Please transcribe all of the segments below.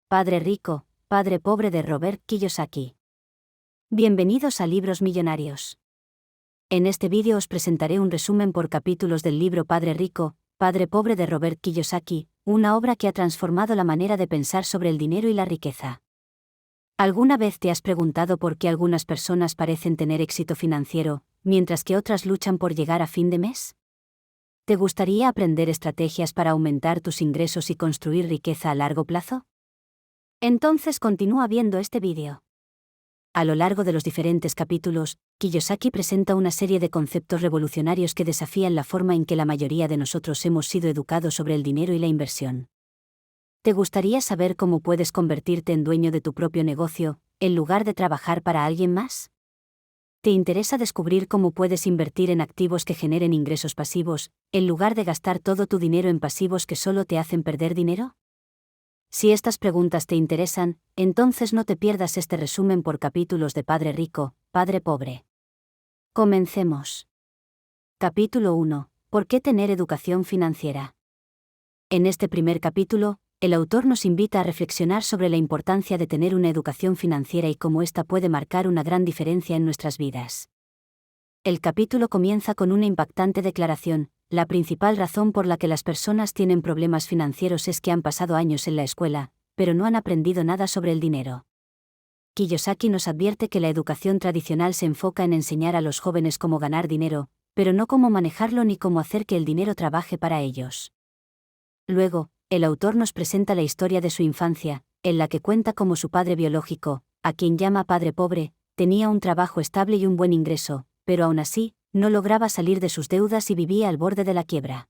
Padre rico, padre pobre de Robert Kiyosaki. Bienvenidos a Libros Millonarios. En este vídeo os presentaré un resumen por capítulos del libro Padre rico, padre pobre de Robert Kiyosaki, una obra que ha transformado la manera de pensar sobre el dinero y la riqueza. ¿Alguna vez te has preguntado por qué algunas personas parecen tener éxito financiero, mientras que otras luchan por llegar a fin de mes? ¿Te gustaría aprender estrategias para aumentar tus ingresos y construir riqueza a largo plazo? Entonces continúa viendo este vídeo. A lo largo de los diferentes capítulos, Kiyosaki presenta una serie de conceptos revolucionarios que desafían la forma en que la mayoría de nosotros hemos sido educados sobre el dinero y la inversión. ¿Te gustaría saber cómo puedes convertirte en dueño de tu propio negocio, en lugar de trabajar para alguien más? ¿Te interesa descubrir cómo puedes invertir en activos que generen ingresos pasivos, en lugar de gastar todo tu dinero en pasivos que solo te hacen perder dinero? Si estas preguntas te interesan, entonces no te pierdas este resumen por capítulos de Padre Rico, Padre Pobre. Comencemos. Capítulo 1. ¿Por qué tener educación financiera? En este primer capítulo, el autor nos invita a reflexionar sobre la importancia de tener una educación financiera y cómo ésta puede marcar una gran diferencia en nuestras vidas. El capítulo comienza con una impactante declaración: la principal razón por la que las personas tienen problemas financieros es que han pasado años en la escuela, pero no han aprendido nada sobre el dinero. Kiyosaki nos advierte que la educación tradicional se enfoca en enseñar a los jóvenes cómo ganar dinero, pero no cómo manejarlo ni cómo hacer que el dinero trabaje para ellos. Luego, el autor nos presenta la historia de su infancia, en la que cuenta cómo su padre biológico, a quien llama padre pobre, tenía un trabajo estable y un buen ingreso, pero aún así, no lograba salir de sus deudas y vivía al borde de la quiebra.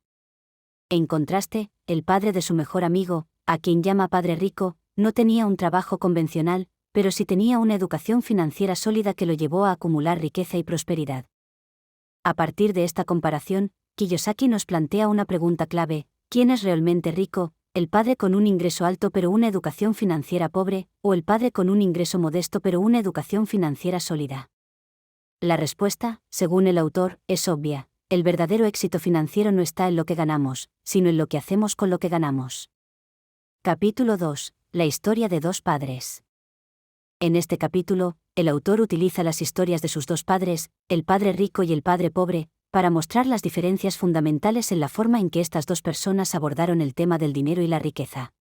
En contraste, el padre de su mejor amigo, a quien llama padre rico, no tenía un trabajo convencional, pero sí tenía una educación financiera sólida que lo llevó a acumular riqueza y prosperidad. A partir de esta comparación, Kiyosaki nos plantea una pregunta clave: ¿quién es realmente rico, el padre con un ingreso alto pero una educación financiera pobre, o el padre con un ingreso modesto pero una educación financiera sólida? La respuesta, según el autor, es obvia: el verdadero éxito financiero no está en lo que ganamos, sino en lo que hacemos con lo que ganamos. Capítulo 2. La historia de dos padres. En este capítulo, el autor utiliza las historias de sus dos padres, el padre rico y el padre pobre, para mostrar las diferencias fundamentales en la forma en que estas dos personas abordaron el tema del dinero y la riqueza.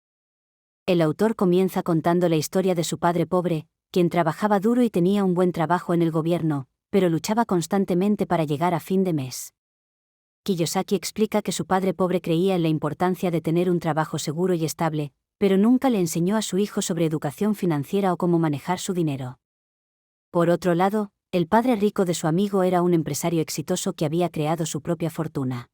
El autor comienza contando la historia de su padre pobre, quien trabajaba duro y tenía un buen trabajo en el gobierno, pero luchaba constantemente para llegar a fin de mes. Kiyosaki explica que su padre pobre creía en la importancia de tener un trabajo seguro y estable, pero nunca le enseñó a su hijo sobre educación financiera o cómo manejar su dinero. Por otro lado, el padre rico de su amigo era un empresario exitoso que había creado su propia fortuna.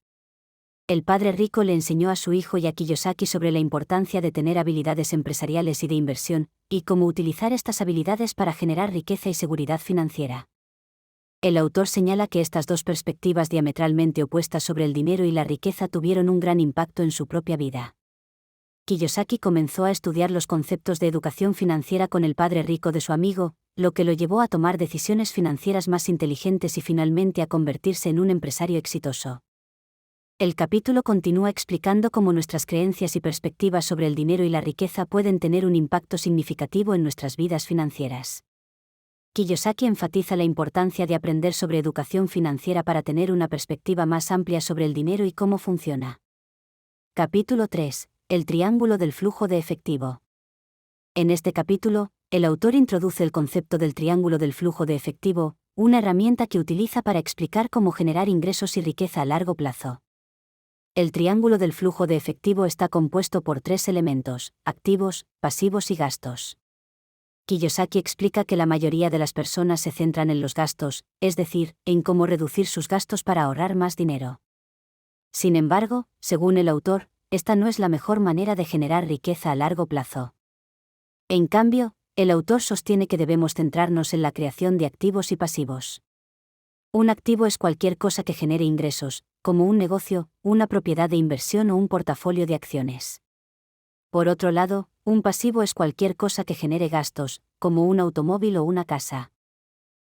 El padre rico le enseñó a su hijo y a Kiyosaki sobre la importancia de tener habilidades empresariales y de inversión, y cómo utilizar estas habilidades para generar riqueza y seguridad financiera. El autor señala que estas dos perspectivas diametralmente opuestas sobre el dinero y la riqueza tuvieron un gran impacto en su propia vida. Kiyosaki comenzó a estudiar los conceptos de educación financiera con el padre rico de su amigo, lo que lo llevó a tomar decisiones financieras más inteligentes y finalmente a convertirse en un empresario exitoso. El capítulo continúa explicando cómo nuestras creencias y perspectivas sobre el dinero y la riqueza pueden tener un impacto significativo en nuestras vidas financieras. Kiyosaki enfatiza la importancia de aprender sobre educación financiera para tener una perspectiva más amplia sobre el dinero y cómo funciona. Capítulo 3. El triángulo del flujo de efectivo. En este capítulo, el autor introduce el concepto del triángulo del flujo de efectivo, una herramienta que utiliza para explicar cómo generar ingresos y riqueza a largo plazo. El triángulo del flujo de efectivo está compuesto por tres elementos: activos, pasivos y gastos. Kiyosaki explica que la mayoría de las personas se centran en los gastos, es decir, en cómo reducir sus gastos para ahorrar más dinero. Sin embargo, según el autor, esta no es la mejor manera de generar riqueza a largo plazo. En cambio, el autor sostiene que debemos centrarnos en la creación de activos y pasivos. Un activo es cualquier cosa que genere ingresos, como un negocio, una propiedad de inversión o un portafolio de acciones. Por otro lado, un pasivo es cualquier cosa que genere gastos, como un automóvil o una casa.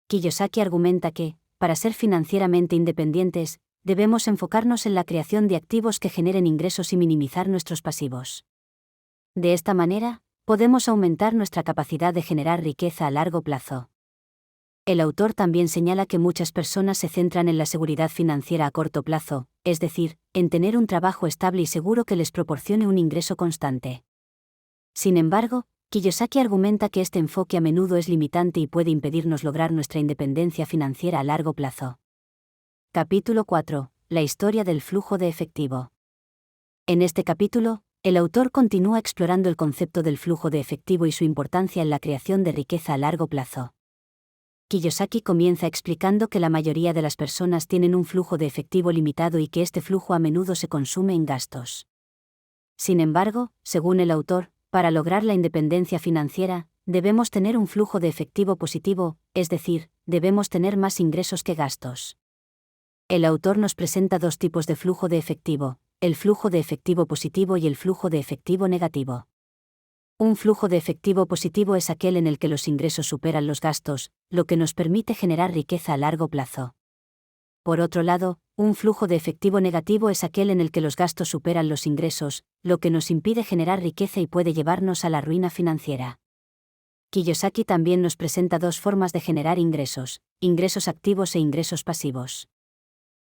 Kiyosaki argumenta que, para ser financieramente independientes, debemos enfocarnos en la creación de activos que generen ingresos y minimizar nuestros pasivos. De esta manera, podemos aumentar nuestra capacidad de generar riqueza a largo plazo. El autor también señala que muchas personas se centran en la seguridad financiera a corto plazo, es decir, en tener un trabajo estable y seguro que les proporcione un ingreso constante. Sin embargo, Kiyosaki argumenta que este enfoque a menudo es limitante y puede impedirnos lograr nuestra independencia financiera a largo plazo. Capítulo 4. La historia del flujo de efectivo. En este capítulo, el autor continúa explorando el concepto del flujo de efectivo y su importancia en la creación de riqueza a largo plazo. Kiyosaki comienza explicando que la mayoría de las personas tienen un flujo de efectivo limitado y que este flujo a menudo se consume en gastos. Sin embargo, según el autor, para lograr la independencia financiera, debemos tener un flujo de efectivo positivo, es decir, debemos tener más ingresos que gastos. El autor nos presenta dos tipos de flujo de efectivo, el flujo de efectivo positivo y el flujo de efectivo negativo. Un flujo de efectivo positivo es aquel en el que los ingresos superan los gastos, lo que nos permite generar riqueza a largo plazo. Por otro lado, un flujo de efectivo negativo es aquel en el que los gastos superan los ingresos, lo que nos impide generar riqueza y puede llevarnos a la ruina financiera. Kiyosaki también nos presenta dos formas de generar ingresos activos e ingresos pasivos.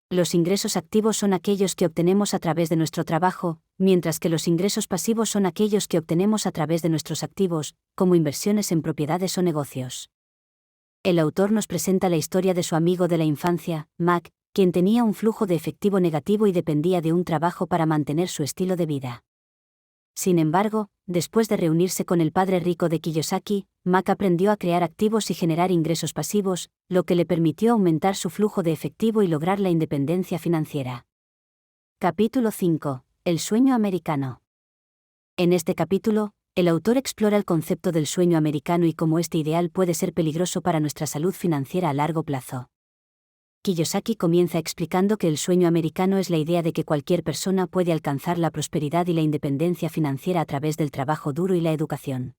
Los ingresos activos son aquellos que obtenemos a través de nuestro trabajo, mientras que los ingresos pasivos son aquellos que obtenemos a través de nuestros activos, como inversiones en propiedades o negocios. El autor nos presenta la historia de su amigo de la infancia, Mac, quien tenía un flujo de efectivo negativo y dependía de un trabajo para mantener su estilo de vida. Sin embargo, después de reunirse con el padre rico de Kiyosaki, Mac aprendió a crear activos y generar ingresos pasivos, lo que le permitió aumentar su flujo de efectivo y lograr la independencia financiera. Capítulo 5. El sueño americano. En este capítulo, el autor explora el concepto del sueño americano y cómo este ideal puede ser peligroso para nuestra salud financiera a largo plazo. Kiyosaki comienza explicando que el sueño americano es la idea de que cualquier persona puede alcanzar la prosperidad y la independencia financiera a través del trabajo duro y la educación.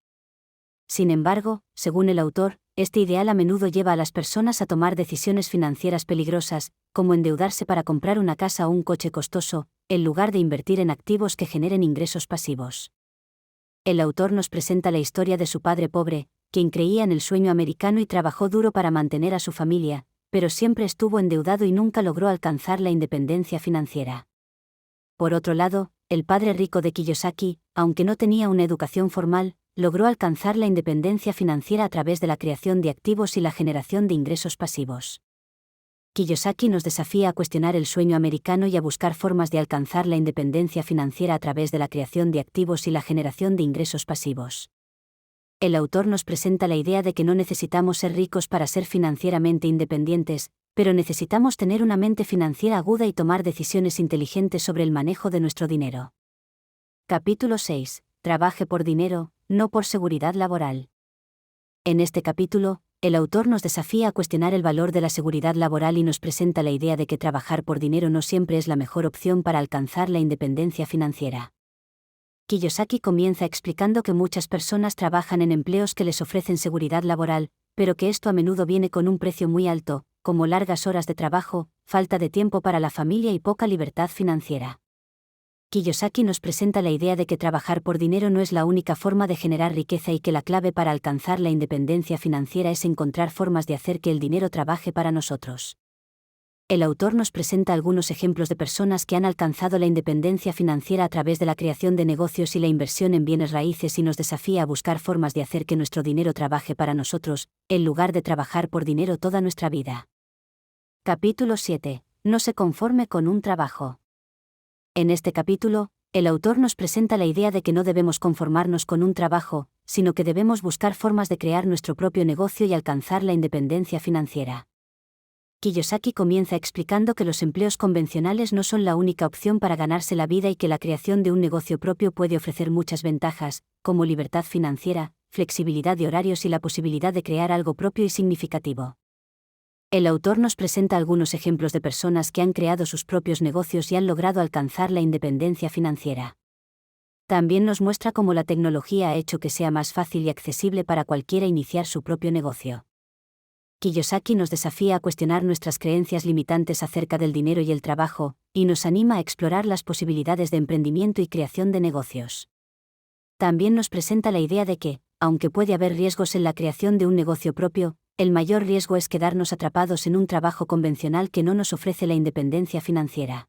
Sin embargo, según el autor, este ideal a menudo lleva a las personas a tomar decisiones financieras peligrosas, como endeudarse para comprar una casa o un coche costoso, en lugar de invertir en activos que generen ingresos pasivos. El autor nos presenta la historia de su padre pobre, quien creía en el sueño americano y trabajó duro para mantener a su familia, pero siempre estuvo endeudado y nunca logró alcanzar la independencia financiera. Por otro lado, el padre rico de Kiyosaki, aunque no tenía una educación formal, logró alcanzar la independencia financiera a través de la creación de activos y la generación de ingresos pasivos. Kiyosaki nos desafía a cuestionar el sueño americano y a buscar formas de alcanzar la independencia financiera a través de la creación de activos y la generación de ingresos pasivos. El autor nos presenta la idea de que no necesitamos ser ricos para ser financieramente independientes, pero necesitamos tener una mente financiera aguda y tomar decisiones inteligentes sobre el manejo de nuestro dinero. Capítulo 6. Trabaje por dinero, no por seguridad laboral. En este capítulo, el autor nos desafía a cuestionar el valor de la seguridad laboral y nos presenta la idea de que trabajar por dinero no siempre es la mejor opción para alcanzar la independencia financiera. Kiyosaki comienza explicando que muchas personas trabajan en empleos que les ofrecen seguridad laboral, pero que esto a menudo viene con un precio muy alto, como largas horas de trabajo, falta de tiempo para la familia y poca libertad financiera. Kiyosaki nos presenta la idea de que trabajar por dinero no es la única forma de generar riqueza y que la clave para alcanzar la independencia financiera es encontrar formas de hacer que el dinero trabaje para nosotros. El autor nos presenta algunos ejemplos de personas que han alcanzado la independencia financiera a través de la creación de negocios y la inversión en bienes raíces y nos desafía a buscar formas de hacer que nuestro dinero trabaje para nosotros, en lugar de trabajar por dinero toda nuestra vida. Capítulo 7. No se conforme con un trabajo. En este capítulo, el autor nos presenta la idea de que no debemos conformarnos con un trabajo, sino que debemos buscar formas de crear nuestro propio negocio y alcanzar la independencia financiera. Kiyosaki comienza explicando que los empleos convencionales no son la única opción para ganarse la vida y que la creación de un negocio propio puede ofrecer muchas ventajas, como libertad financiera, flexibilidad de horarios y la posibilidad de crear algo propio y significativo. El autor nos presenta algunos ejemplos de personas que han creado sus propios negocios y han logrado alcanzar la independencia financiera. También nos muestra cómo la tecnología ha hecho que sea más fácil y accesible para cualquiera iniciar su propio negocio. Kiyosaki nos desafía a cuestionar nuestras creencias limitantes acerca del dinero y el trabajo, y nos anima a explorar las posibilidades de emprendimiento y creación de negocios. También nos presenta la idea de que, aunque puede haber riesgos en la creación de un negocio propio, el mayor riesgo es quedarnos atrapados en un trabajo convencional que no nos ofrece la independencia financiera.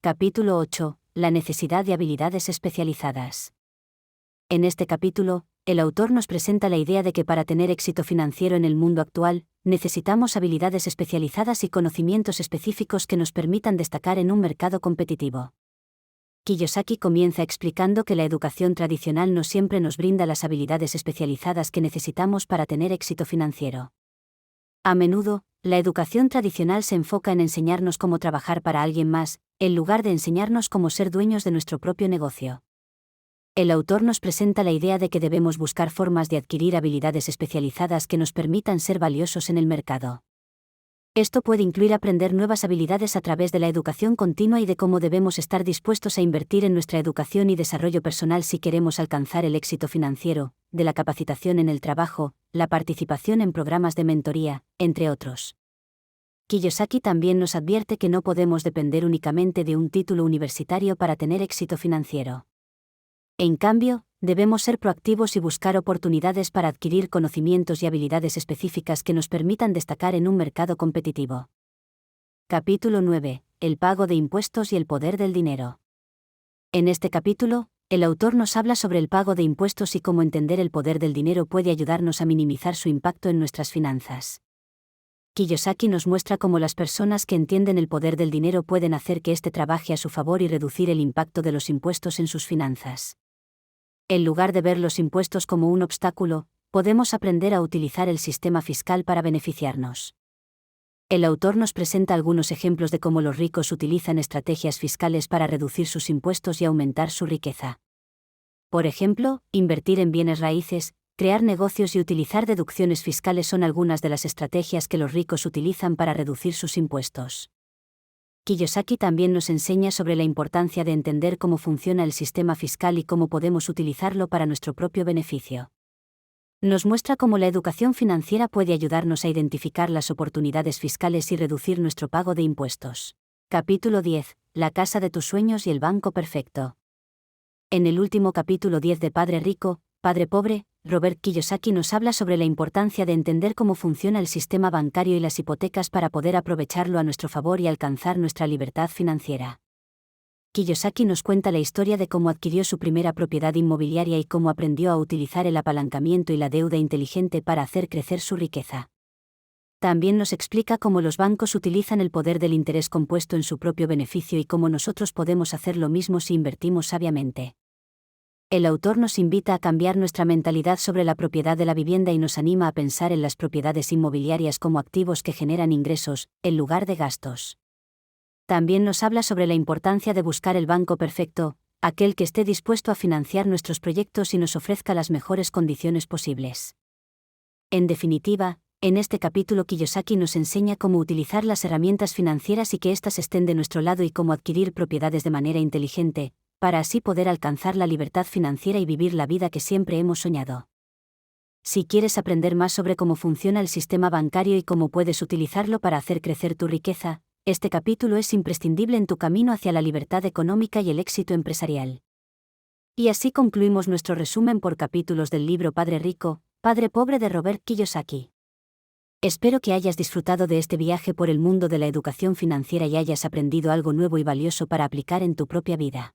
Capítulo 8. La necesidad de habilidades especializadas. En este capítulo, el autor nos presenta la idea de que para tener éxito financiero en el mundo actual, necesitamos habilidades especializadas y conocimientos específicos que nos permitan destacar en un mercado competitivo. Kiyosaki comienza explicando que la educación tradicional no siempre nos brinda las habilidades especializadas que necesitamos para tener éxito financiero. A menudo, la educación tradicional se enfoca en enseñarnos cómo trabajar para alguien más, en lugar de enseñarnos cómo ser dueños de nuestro propio negocio. El autor nos presenta la idea de que debemos buscar formas de adquirir habilidades especializadas que nos permitan ser valiosos en el mercado. Esto puede incluir aprender nuevas habilidades a través de la educación continua y de cómo debemos estar dispuestos a invertir en nuestra educación y desarrollo personal si queremos alcanzar el éxito financiero, de la capacitación en el trabajo, la participación en programas de mentoría, entre otros. Kiyosaki también nos advierte que no podemos depender únicamente de un título universitario para tener éxito financiero. En cambio, debemos ser proactivos y buscar oportunidades para adquirir conocimientos y habilidades específicas que nos permitan destacar en un mercado competitivo. Capítulo 9. El pago de impuestos y el poder del dinero. En este capítulo, el autor nos habla sobre el pago de impuestos y cómo entender el poder del dinero puede ayudarnos a minimizar su impacto en nuestras finanzas. Kiyosaki nos muestra cómo las personas que entienden el poder del dinero pueden hacer que éste trabaje a su favor y reducir el impacto de los impuestos en sus finanzas. En lugar de ver los impuestos como un obstáculo, podemos aprender a utilizar el sistema fiscal para beneficiarnos. El autor nos presenta algunos ejemplos de cómo los ricos utilizan estrategias fiscales para reducir sus impuestos y aumentar su riqueza. Por ejemplo, invertir en bienes raíces, crear negocios y utilizar deducciones fiscales son algunas de las estrategias que los ricos utilizan para reducir sus impuestos. Kiyosaki también nos enseña sobre la importancia de entender cómo funciona el sistema fiscal y cómo podemos utilizarlo para nuestro propio beneficio. Nos muestra cómo la educación financiera puede ayudarnos a identificar las oportunidades fiscales y reducir nuestro pago de impuestos. Capítulo 10. La casa de tus sueños y el banco perfecto. En el último capítulo 10 de Padre Rico, Padre Pobre, Robert Kiyosaki nos habla sobre la importancia de entender cómo funciona el sistema bancario y las hipotecas para poder aprovecharlo a nuestro favor y alcanzar nuestra libertad financiera. Kiyosaki nos cuenta la historia de cómo adquirió su primera propiedad inmobiliaria y cómo aprendió a utilizar el apalancamiento y la deuda inteligente para hacer crecer su riqueza. También nos explica cómo los bancos utilizan el poder del interés compuesto en su propio beneficio y cómo nosotros podemos hacer lo mismo si invertimos sabiamente. El autor nos invita a cambiar nuestra mentalidad sobre la propiedad de la vivienda y nos anima a pensar en las propiedades inmobiliarias como activos que generan ingresos, en lugar de gastos. También nos habla sobre la importancia de buscar el banco perfecto, aquel que esté dispuesto a financiar nuestros proyectos y nos ofrezca las mejores condiciones posibles. En definitiva, en este capítulo Kiyosaki nos enseña cómo utilizar las herramientas financieras y que éstas estén de nuestro lado y cómo adquirir propiedades de manera inteligente, para así poder alcanzar la libertad financiera y vivir la vida que siempre hemos soñado. Si quieres aprender más sobre cómo funciona el sistema bancario y cómo puedes utilizarlo para hacer crecer tu riqueza, este capítulo es imprescindible en tu camino hacia la libertad económica y el éxito empresarial. Y así concluimos nuestro resumen por capítulos del libro Padre Rico, Padre Pobre de Robert Kiyosaki. Espero que hayas disfrutado de este viaje por el mundo de la educación financiera y hayas aprendido algo nuevo y valioso para aplicar en tu propia vida.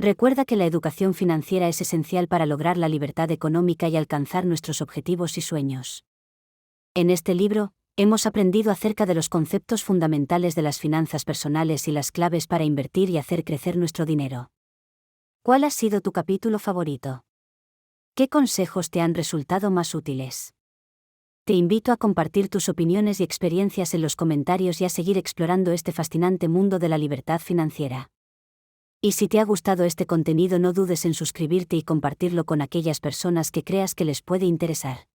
Recuerda que la educación financiera es esencial para lograr la libertad económica y alcanzar nuestros objetivos y sueños. En este libro, hemos aprendido acerca de los conceptos fundamentales de las finanzas personales y las claves para invertir y hacer crecer nuestro dinero. ¿Cuál ha sido tu capítulo favorito? ¿Qué consejos te han resultado más útiles? Te invito a compartir tus opiniones y experiencias en los comentarios y a seguir explorando este fascinante mundo de la libertad financiera. Y si te ha gustado este contenido, no dudes en suscribirte y compartirlo con aquellas personas que creas que les puede interesar.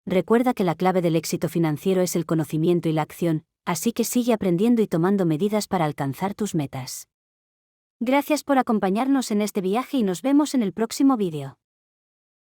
Recuerda que la clave del éxito financiero es el conocimiento y la acción, así que sigue aprendiendo y tomando medidas para alcanzar tus metas. Gracias por acompañarnos en este viaje y nos vemos en el próximo vídeo.